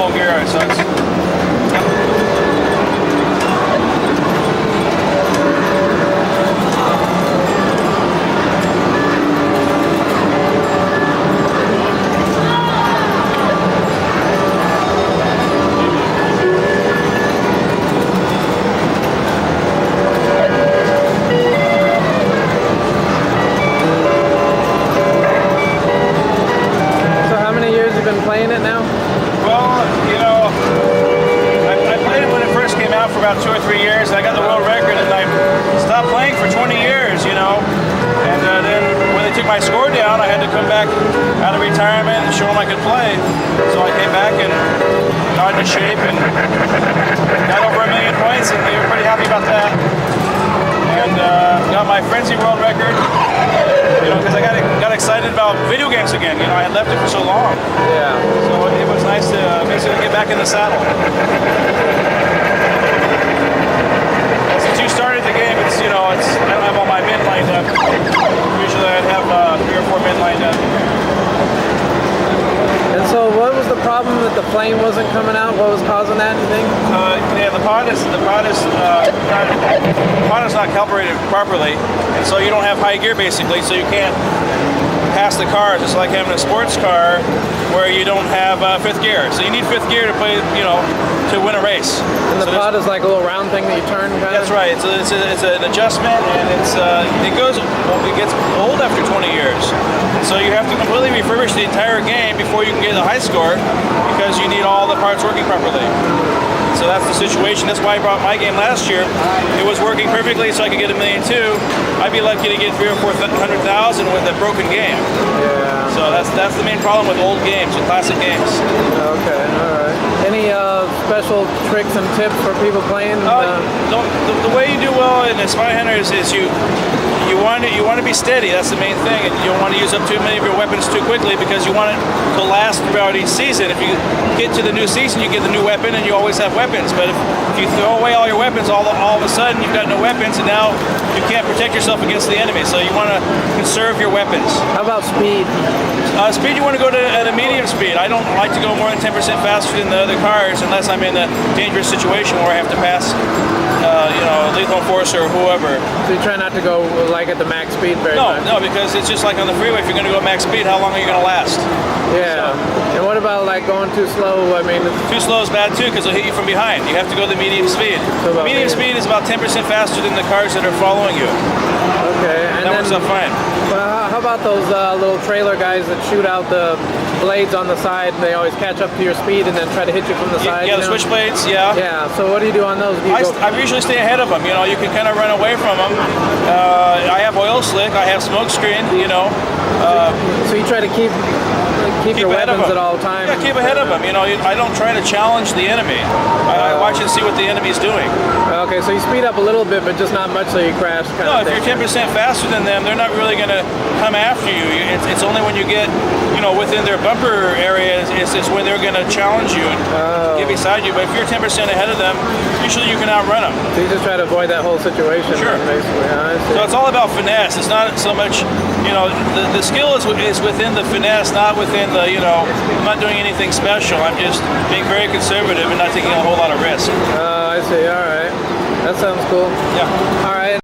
full gear, so it's... Been playing it now? Well, you know, I played it when it first came out for about 2 or 3 years. I got the world record, and I stopped playing for 20 years, you know. And then when they took my score down, I had to come back out of retirement and show them I could play. So I came back and got into shape and got over 1 million points, and they were pretty happy about that. And got my Frenzy world record. You know, because I got excited about video games again. You know, I had left it for so long. Yeah. So it was nice to basically get back in the saddle. Since you started the game, it's, you know, I don't have all my men lined up. Usually I'd have 3 or 4 men lined up. And so, what was the problem that the flame wasn't coming out? What was causing that? You think? Yeah, the pod is not calibrated properly, and so you don't have high gear basically, so you can't pass the cars. It's like having a sports car where you don't have 5th gear. So you need 5th gear to play, you know, to win a race. And the pod is like a little round thing that you turn. That's right. It's an adjustment, and it gets old after 20 years. So you have to completely refurbish the entire game before you can get a high score, because you need all the parts working properly. So that's the situation. That's why I brought my game last year. It was working perfectly, so I could get $1.2 million. I'd be lucky to get 300,000 or 400,000 with a broken game. Yeah. So that's the main problem with old games, with classic games. Okay, all right. Any special tricks and tips for people playing? The way you do well in a Spy Hunter is you want to be steady. That's the main thing, and you don't want to use up too many of your weapons too quickly, because you want it to last throughout each season. If you get to the new season, you get the new weapon, and you always have weapons. But if you throw away all your weapons, all of a sudden you've got no weapons, and now you can't protect yourself against the enemy. So you want to conserve your weapons. How about speed? Speed, you want to go at a medium speed. I don't like to go more than 10% faster than the other cars unless I'm in a dangerous situation where I have to pass, you know, lethal enforcer or whoever. So you try not to go like at the max speed very much? No, because it's just like on the freeway. If you're going to go max speed, how long are you going to last? Yeah. And what about like going too slow? I mean, too slow is bad too, because it'll hit you from behind. You have to go the medium speed. Medium speed is about 10% faster than the cars that are following you. Okay. And that works out fine. Well, how about those little trailer guys that shoot out the blades on the side? They always catch up to your speed and then try to hit you from the side. Yeah, the switchblades. Yeah. Yeah. So what do you do on those? I usually stay ahead of them. You know, you can kind of run away from them. I have oil slick. I have smoke screen. You know. So you try to keep your weapons at all times. Yeah, keep ahead of them. You know, I don't try to challenge the enemy. I watch and see what the enemy's doing. Okay, so you speed up a little bit, but just not much, so you crash. No, if you're 10% faster than them, they're not really going to come after you. It's only when you get, you know, within their bumper area is when they're going to challenge you and get beside you. But if you're 10% ahead of them, usually you can outrun them. So you just try to avoid that whole situation. Sure. Basically. So it's all about finesse. It's not so much, you know, the skill is within the finesse, not within the, you know, I'm not doing anything special. I'm just being very conservative and not taking a whole lot of risk. I see. All right. That sounds cool. Yeah. All right.